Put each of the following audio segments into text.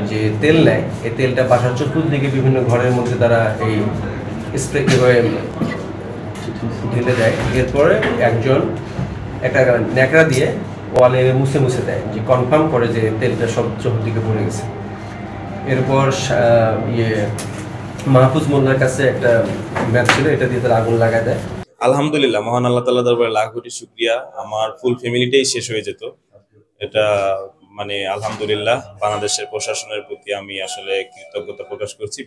যে তেল নেয়, এই তেলটা বাসার চতুর্দিকে বিভিন্ন ঘরের মধ্যে তারা এই স্প্রে করে ঢেলে দেয়। এরপরে একজন একটা ন্যাকড়া দিয়ে ওয়ালে মুছে মুছে দেয়, যে কনফার্ম করে যে তেলটা সব চতুর্দিকে পড়ে গেছে। এরপর মাহফুজ মোল্লার কাছে একটা ম্যাচ ছিল, এটা দিয়ে তারা আগুন লাগায় দেয়। আলহামদুলিল্লাহ, মহান আল্লাহ তাআলা দরবারে লাখ কোটি শুকরিয়া। আমার ফুল ফ্যামিলিটাই শেষ হয়ে যেত। এটা আলহামদুলিল্লাহ, বাংলাদেশের প্রশাসনের প্রতি আমি আসলে কৃতজ্ঞতা প্রকাশ করছি।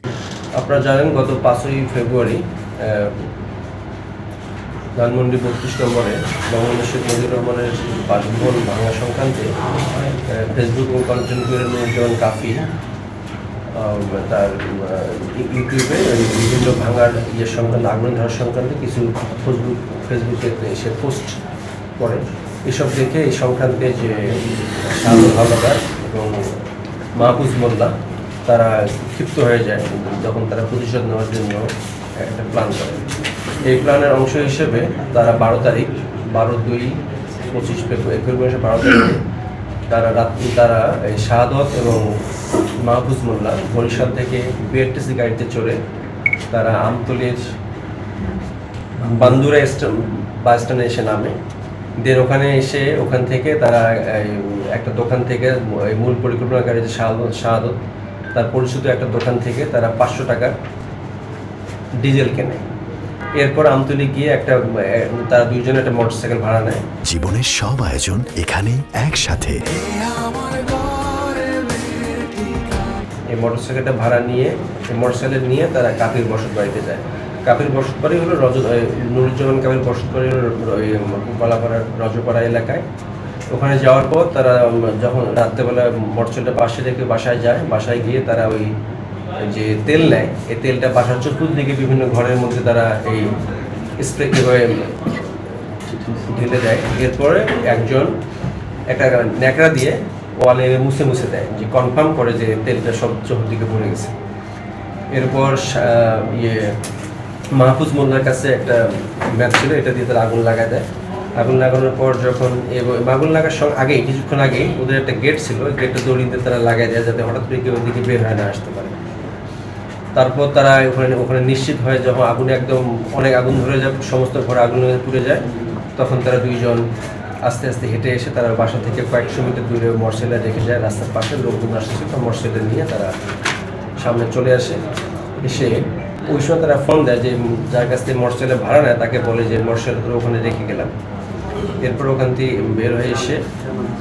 আপনারা জানেন গত 5ই ফেব্রুয়ারি ধানমন্ডি 32 নম্বরে বঙ্গবন্ধু শেখ মুজিবুর রহমানের বাসভবন ভাঙা সংক্রান্তে ফেসবুক এবং কন্টেন্ট ক্রিয়েটর যেমন কাফি তার ইউটিউবে বিভিন্ন ভাঙার সংক্রান্ত আগুন ধরার সংক্রান্তে কিছু ফেসবুকে এসে পোস্ট করে। এসব দেখে এই সংক্রান্তে যে শাহাদত হাওলাদার এবং মাহফুজ মোল্লা তারা ক্ষিপ্ত হয়ে যায়, যখন তারা প্রতিশোধ নেওয়ার জন্য একটা প্ল্যান করে। এই প্ল্যানের অংশ হিসেবে তারা 12 তারিখ 12-2-25 ফেব্রুয়ারি 12 তারিখে তারা এই শাহাদত এবং মাহফুজ মোল্লা বরিশাল থেকে বিআরটিসি গাড়িতে চড়ে তারা আমতলীর বান্দুরা বাস স্ট্যান্ডে এসে নামে। দেন ওখান থেকে তারা একটা দোকান থেকে মূল পরিকল্পনাকারী যে শাহাদত তার পরিচিত একটা দোকান থেকে তারা 500 টাকার ডিজেল কেনে। এরপর আমতলী গিয়ে তারা দুইজনে একটা মোটরসাইকেল ভাড়া নেয়। জীবনের সব আয়োজন এখানে একসাথে। এই মোটরসাইকেলটা ভাড়া নিয়ে তারা কাফির বসত বাড়িতে যায়। কাফির বসত বাড়ি হলো নুরুজ্জামান কাফির বসত বাড়ি কলাপাড়ার রজপাড়া এলাকায়। ওখানে যাওয়ার পর তারা যখন রাত্রেবেলা মোটরসাইকেলটা পাশে রেখে বাসায় যায়, বাসায় গিয়ে তারা ওই যে তেল নেয়, এই তেলটা বাসার চতুর্দিকে বিভিন্ন ঘরের মধ্যে তারা এই স্প্রে করে ঢেলে দেয়। এরপরে একজন একটা ন্যাকড়া দিয়ে ওয়ালে মুছে মুছে দেয়, যে কনফার্ম করে যে তেলটা সব চতুর্দিকে পড়ে গেছে। এরপর মাহফুজ মোল্লার কাছে একটা ম্যাচ ছিল, এটা দিয়ে তারা আগুন লাগায় দেয়। আগুন লাগানোর পর যখন আগুন লাগার কিছুক্ষণ আগেই ওদের একটা গেট ছিল, গেটটা দড়িতে তারা লাগাই দেয় যাতে হঠাৎ করে কেউ ওদিকে বের হয়ে না আসতে পারে। তারপর তারা ওখানে নিশ্চিত হয় যখন অনেক আগুন ধরে যায়, সমস্ত ঘরে আগুন পুড়ে যায়, তখন তারা দুইজন আস্তে আস্তে হেঁটে এসে তারা বাসা থেকে কয়েকশো মিটার দূরে মোটরসাইকেল রেখে যায়। রাস্তার পাশে লোকজন আসতেছে, তো মোটরসাইকেল নিয়ে তারা সামনে চলে আসে। এসে ওই সময় তারা ফোন দেয়, যে যার কাছ থেকে মোটরসাইকেল ভাড়া নেয় তাকে বলে যে মোটরসাইকেল ওখানে রেখে গেলাম। এরপর ওখান থেকে বের হয়ে এসে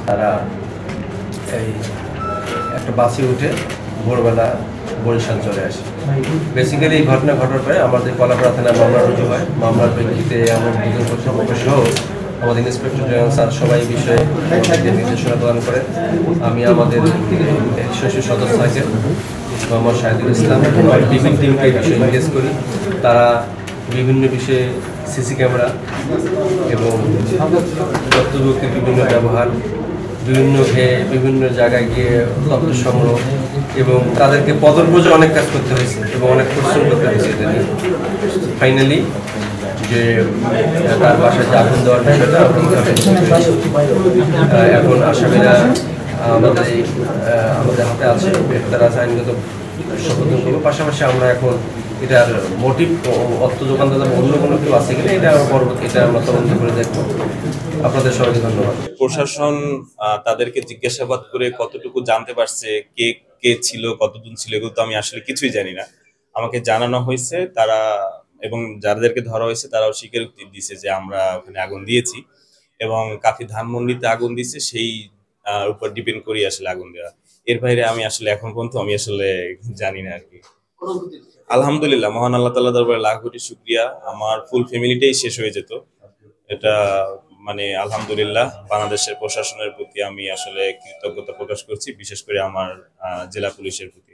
তারা এই একটা বাসে উঠে ভোরবেলা বরিশাল চলে আসে। বেসিক্যালি এই ঘটনা ঘটার পরে আমাদের কলাপাড়া থানায় মামলা রুজু হয়। মামলার প্রেক্ষিতে আমার দুজন কর্তৃপক্ষ সহ আমাদের ইন্সপেক্টর জেনারেল স্যার সবাই এই বিষয়ে নির্দেশনা প্রদান করে। আমি আমাদের সদস্য থাকে মোহাম্মদ শাহিদুল ইসলাম বিভিন্ন টিমকে এই বিষয়ে এনগেজ করি। তারা বিভিন্ন বিষয়ে সিসি ক্যামেরা এবং তথ্যযুক্তির বিভিন্ন ব্যবহার, বিভিন্ন জায়গায় গিয়ে তথ্য সংগ্রহ এবং তাদেরকে পদব্রজে অনেক কাজ করতে হয়েছে এবং অনেক পরিশ্রম করতে হয়েছে। এটা নিয়ে ফাইনালি যে তার বাসায় যে আগুন দেওয়ার বিষয়টা এখন আসামিরা আমাদের হাতে আছে, তারা আইনগত সমর্থন করবো। পাশাপাশি আমরা এখন এটার মোটিভ অর্থ যোগানদাতা অন্য কোনো কেউ আছে কিনা এটা পরবর্তী আমরা তদন্ত করে দেখবো। আপনাদের সবাইকে ধন্যবাদ। প্রশাসন তাদেরকে জিজ্ঞাসাবাদ করে কতটুকু জানতে পারছে, কে কে ছিল, কতদিন ছিল, এগুলো তো আমি আসলে কিছুই জানি না। আমাকে জানানো হয়েছে তারা, এবং যাদেরকে ধরা হয়েছে তারাও স্বীকারোক্তি দিয়েছে যে আমরা ওখানে আগুন দিয়েছি এবং কাফি ধানমন্ডিতে আগুন দিয়েছে, সেই উপর ডিপেন্ড করি আসলে আগুন দেওয়া। এর বাইরে আমি আসলে এখন পর্যন্ত আমি আসলে জানি না আর কি। আলহামদুলিল্লাহ, মহান আল্লাহ তাআলা দরবারে লাখ কোটি শুকরিয়া। আমার ফুল ফ্যামিলিটাই শেষ হয়ে যেত। এটা আলহামদুলিল্লাহ, বাংলাদেশের প্রশাসনের প্রতি আমি আসলে কৃতজ্ঞতা প্রকাশ করছি, বিশেষ করে আমার জেলা পুলিশের প্রতি।